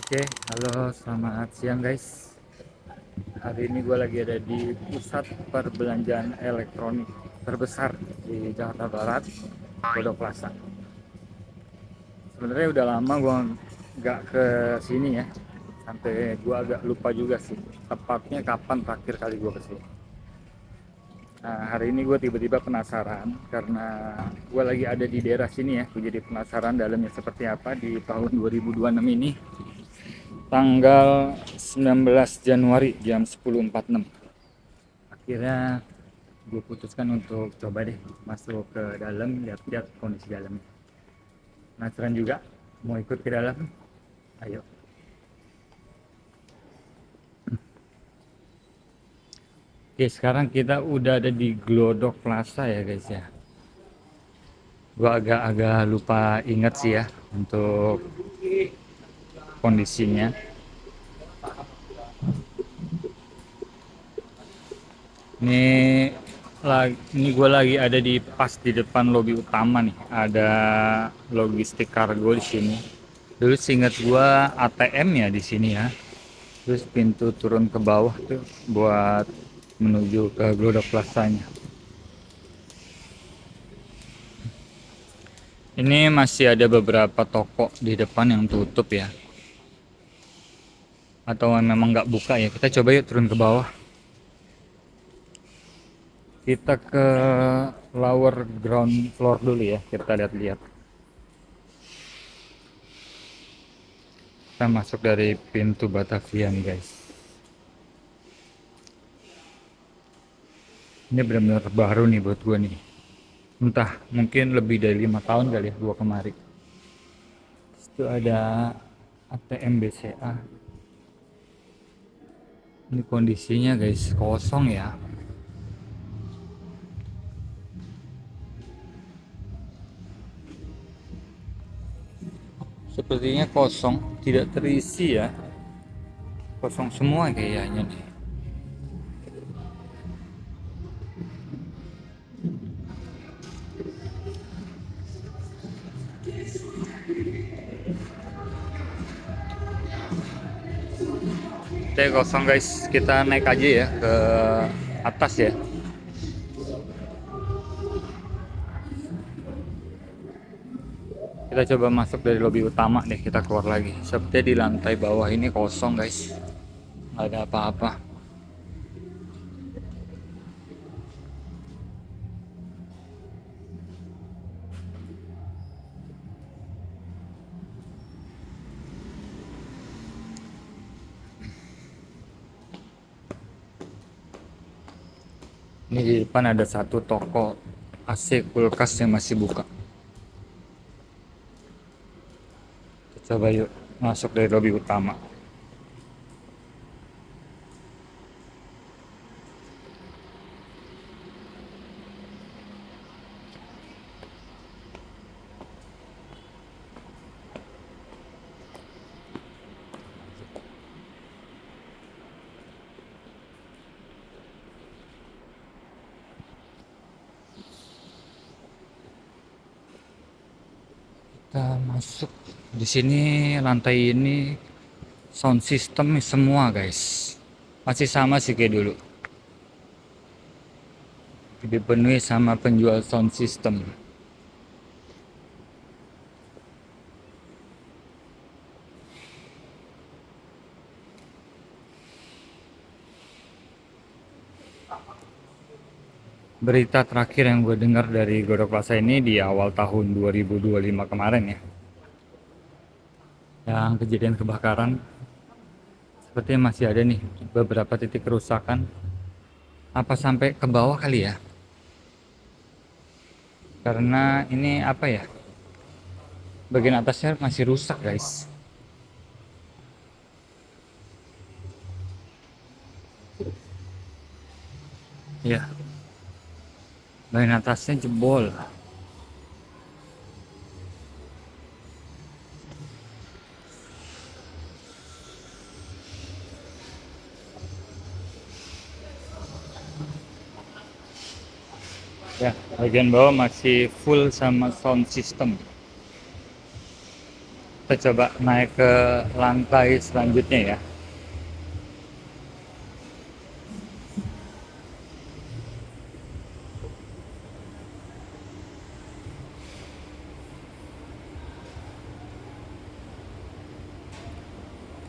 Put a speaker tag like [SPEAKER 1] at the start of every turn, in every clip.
[SPEAKER 1] Oke, halo, selamat siang guys. Hari ini gue lagi ada di pusat perbelanjaan elektronik terbesar di Jakarta Barat, Glodok Plaza. Sebenarnya udah lama gue nggak ke sini ya, sampai gue agak lupa juga sih tepatnya kapan terakhir kali gue ke sini. Nah, hari ini gue tiba-tiba penasaran karena gue lagi ada di daerah sini ya. Gue jadi penasaran dalamnya seperti apa di tahun 2026 ini, tanggal 19 Januari jam 10.46. Akhirnya gue putuskan untuk coba deh masuk ke dalam, lihat-lihat kondisi dalamnya. Penasaran juga, mau ikut ke dalam? Ayo. Oke, sekarang kita udah ada di Glodok Plaza ya guys ya. Gue agak-agak lupa ingat sih ya untuk kondisinya. Ini gue lagi ada di pas di depan lobi utama nih. Ada logistik kargo di sini. Dulu seingat gue ATM ya di sini ya. Terus pintu turun ke bawah tuh buat menuju ke Glodok Plaza-nya. Ini masih ada beberapa toko di depan yang tutup ya. Atau memang nggak buka ya. Kita coba yuk turun ke bawah. Kita ke lower ground floor dulu ya. Kita lihat-lihat. Kita masuk dari pintu Batavia nih guys. Ini benar-benar baru nih buat gue nih. Entah mungkin lebih dari 5 tahun kali ya gue kemari. Itu ada ATM BCA. Ini kondisinya guys kosong ya. Sepertinya kosong, tidak terisi ya. Kosong semua kayaknya nih. Oke, kosong guys. Kita naik aja ya ke atas ya. Kita coba masuk dari lobi utama deh, kita keluar lagi. Sepertinya di lantai bawah ini kosong guys. Nggak ada apa-apa. Ini di depan ada satu toko AC kulkas yang masih buka. Kita coba yuk masuk dari lobi utama. Kita masuk. Di sini lantai ini sound system semua guys. Masih sama sih kayak dulu. Dipenuhi sama penjual sound system. Berita terakhir yang gue dengar dari Glodok Plaza ini di awal tahun 2025 kemarin ya. Yang kejadian kebakaran. Sepertinya masih ada nih beberapa titik kerusakan. Apa sampai ke bawah kali ya? Karena ini apa ya? Bagian atasnya masih rusak guys. Ya, bagian atasnya jebol. Ya, bagian bawah masih full sama sound system. Kita coba naik ke lantai selanjutnya ya.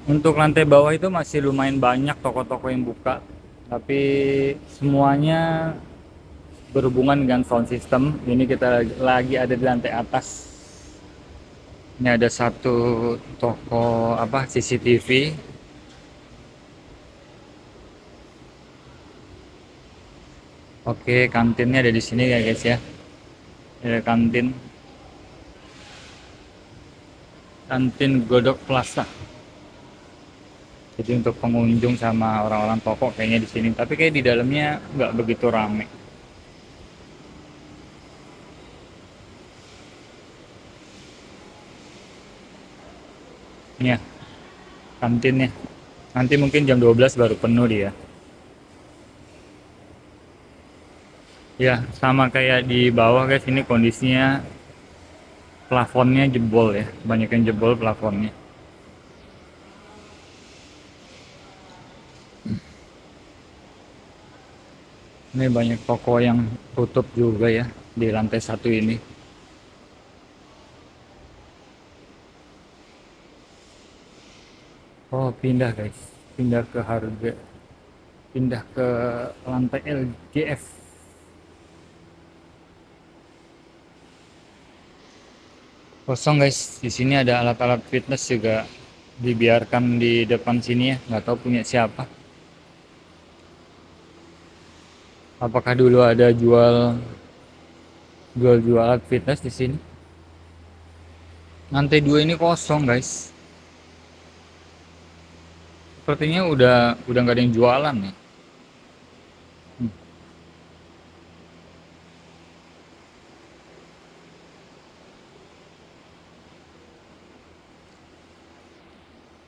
[SPEAKER 1] Untuk lantai bawah itu masih lumayan banyak toko-toko yang buka, tapi semuanya berhubungan dengan sound system. Ini kita lagi ada di lantai atas. Ini ada satu toko apa CCTV. Oke, kantinnya ada di sini ya guys ya. Ada kantin Godok Plaza. Jadi untuk pengunjung sama orang-orang toko kayaknya di sini. Tapi kayak di dalamnya nggak begitu rame. Ini ya, kantinnya. Nanti mungkin jam 12 baru penuh dia. Ya, sama kayak di bawah guys, ini kondisinya plafonnya jebol ya. Banyak yang jebol plafonnya. Ini banyak toko yang tutup juga ya di lantai satu ini. Oh, pindah guys. Pindah ke harga. Pindah ke lantai LGF. Kosong guys. Di sini ada alat-alat fitness juga dibiarkan di depan sini ya. Nggak tahu punya siapa. Apakah dulu ada jual alat fitness di sini? Lantai dua ini kosong guys. Sepertinya udah nggak ada yang jualan nih. Hmm.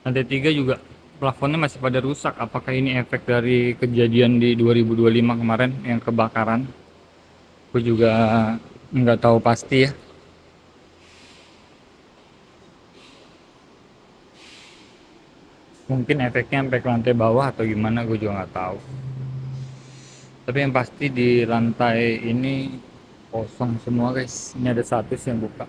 [SPEAKER 1] Lantai tiga juga plafonnya masih pada rusak. Apakah ini efek dari kejadian di 2025 kemarin yang kebakaran? Aku juga nggak tahu pasti ya. Mungkin efeknya sampai ke lantai bawah atau gimana, gue juga nggak tahu. Tapi yang pasti di lantai ini kosong semua guys. Ini ada satu sih yang buka.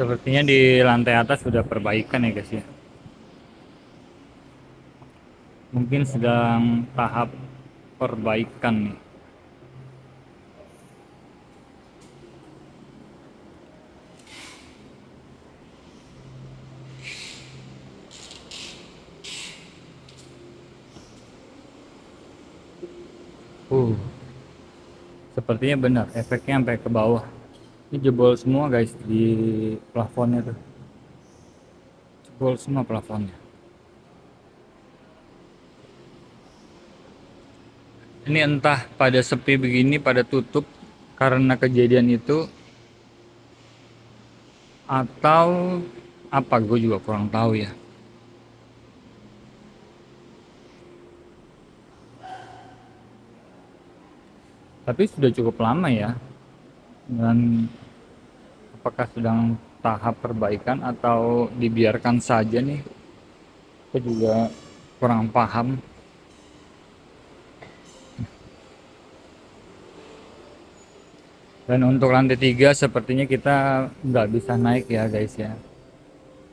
[SPEAKER 1] Sepertinya di lantai atas sudah perbaikan ya guys ya. Mungkin sedang tahap perbaikan nih. Uh, Sepertinya benar efeknya sampai ke bawah. Ini jebol semua guys di plafonnya tuh. Jebol semua plafonnya. Ini entah pada sepi begini pada tutup karena kejadian itu atau apa, gue juga kurang tahu ya. Tapi sudah cukup lama ya. Dan apakah sedang tahap perbaikan atau dibiarkan saja nih? Saya juga kurang paham. Dan untuk lantai 3 sepertinya kita nggak bisa naik ya guys ya.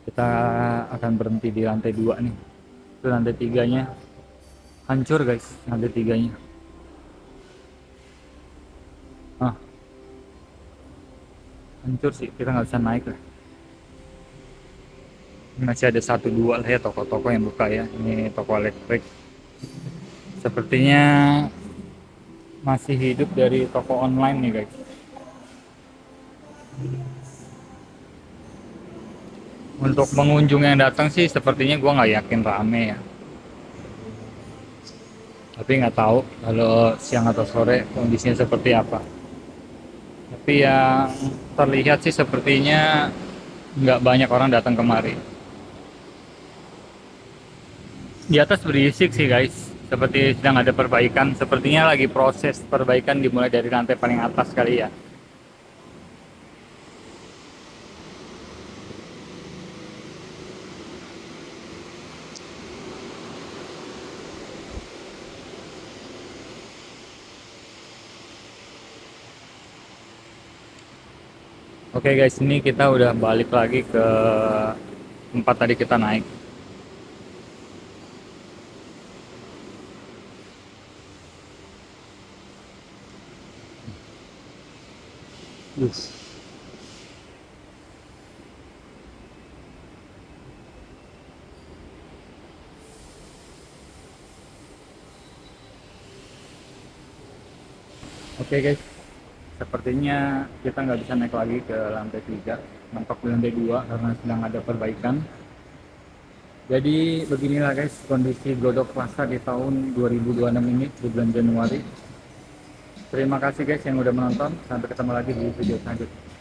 [SPEAKER 1] Kita akan berhenti di lantai 2 nih. Itu lantai 3-nya hancur guys, lantai 3-nya. Ah, hancur sih, kita nggak bisa naik lah. Masih ada satu dua lah ya toko-toko yang buka ya. Ini toko elektrik. Sepertinya masih hidup dari toko online nih guys. Untuk pengunjung yang datang sih sepertinya gua nggak yakin rame ya. Tapi nggak tahu kalau siang atau sore kondisinya seperti apa. Tapi yang terlihat sih sepertinya nggak banyak orang datang kemari. Di atas berisik sih guys. seperti sedang ada perbaikan. Sepertinya lagi proses perbaikan dimulai dari lantai paling atas kali ya. Oke guys, ini kita udah balik lagi ke tempat tadi kita naik. Yes. Oke guys, sepertinya kita nggak bisa naik lagi ke lantai 3, mentok di lantai 2 karena sedang ada perbaikan. Jadi beginilah guys kondisi Glodok Plaza di tahun 2026 ini di bulan Januari. Terima kasih guys yang udah menonton, sampai ketemu lagi di video selanjutnya.